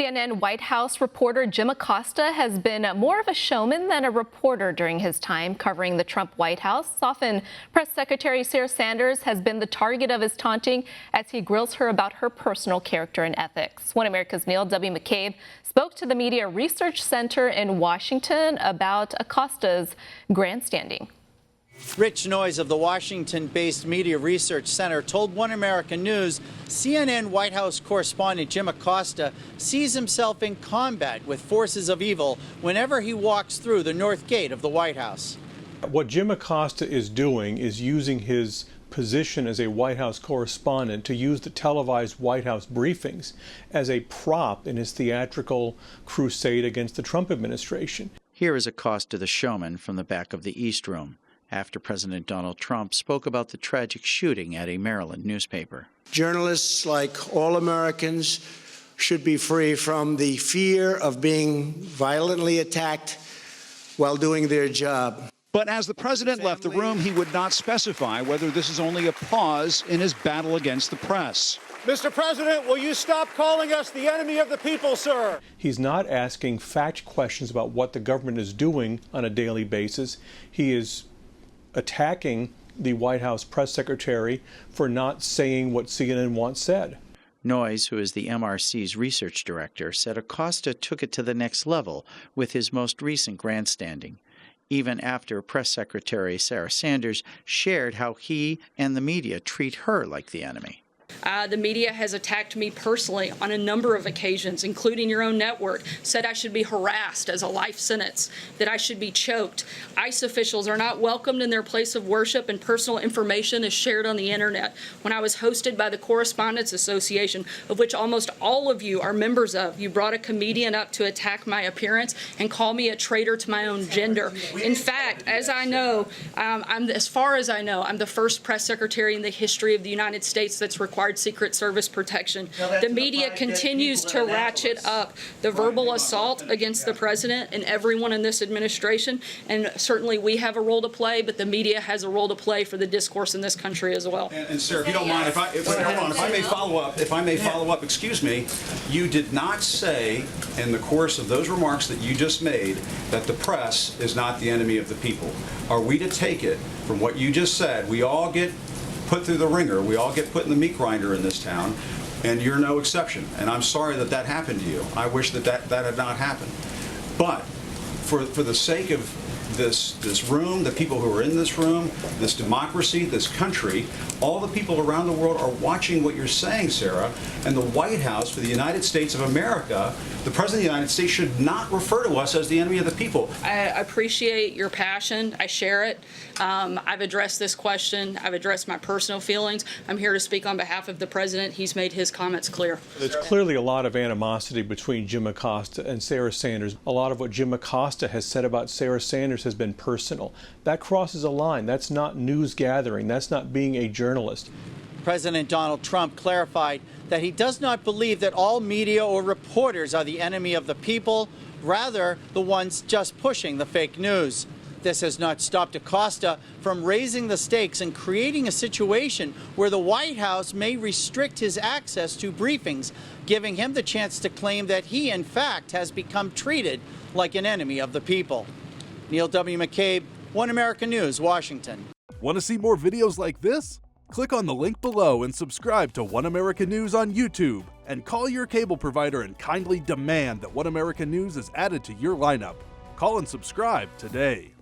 CNN White House reporter Jim Acosta has been more of a showman than a reporter during his time covering the Trump White House. Often, Press Secretary Sarah Sanders has been the target of his taunting as he grills her about her personal character and ethics. One America's Neil W. McCabe spoke to the Media Research Center in Washington about Acosta's grandstanding. Rich Noyes of the Washington-based Media Research Center told One America News CNN White House correspondent Jim Acosta sees himself in combat with forces of evil whenever he walks through the north gate of the White House. What Jim Acosta is doing is using his position as a White House correspondent to use the televised White House briefings as a prop in his theatrical crusade against the Trump administration. Here is Acosta the showman from the back of the East Room, after President Donald Trump spoke about the tragic shooting at a Maryland newspaper. Journalists, like all Americans, should be free from the fear of being violently attacked while doing their job. But as the president left the room, he would not specify whether this is only a pause in his battle against the press. Mr. President, will you stop calling us the enemy of the people, sir? He's not asking fact questions about what the government is doing on a daily basis. He is attacking the White House press secretary for not saying what CNN once said. Noyes, who is the MRC's research director, said Acosta took it to the next level with his most recent grandstanding, even after Press Secretary Sarah Sanders shared how he and the media treat her like the enemy. The media has attacked me personally on a number of occasions, including your own network, said I should be harassed as a life sentence, that I should be choked. ICE officials are not welcomed in their place of worship, and personal information is shared on the internet. When I was hosted by the Correspondent Association, of which almost all of you are members of, you brought a comedian up to attack my appearance and call me a traitor to my own gender. In fact, as I know, as far as I know, I'm the first press secretary in the history of the United States that's required Secret Service protection. The media continues to ratchet up the verbal assault against the president and everyone in this administration, and certainly we have a role to play, but the media has a role to play for the discourse in this country as well. And sir, if you don't mind, if I may follow up, excuse me, you did not say in the course of those remarks that you just made that the press is not the enemy of the people. Are we to take it from what you just said, we all get put through the ringer, we all get put in the meat grinder in this town, and you're no exception. And I'm sorry that that happened to you. I wish that that had not happened. But for the sake of this room, the people who are in this room, this democracy, this country, all the people around the world are watching what you're saying, Sarah, and the White House for the United States of America, the President of the United States should not refer to us as the enemy of the people. I appreciate your passion. I share it. I've addressed this question. I've addressed my personal feelings. I'm here to speak on behalf of the President. He's made his comments clear. There's clearly a lot of animosity between Jim Acosta and Sarah Sanders. A lot of what Jim Acosta has said about Sarah Sanders has been personal. That crosses a line. That's not news gathering. That's not being a journalist. President Donald Trump clarified that he does not believe that all media or reporters are the enemy of the people, rather the ones just pushing the fake news. This has not stopped Acosta from raising the stakes and creating a situation where the White House may restrict his access to briefings, giving him the chance to claim that he, in fact, has become treated like an enemy of the people. Neil W. McCabe, One America News, Washington. Want to see more videos like this? Click on the link below and subscribe to One America News on YouTube. And call your cable provider and kindly demand that One America News is added to your lineup. Call and subscribe today.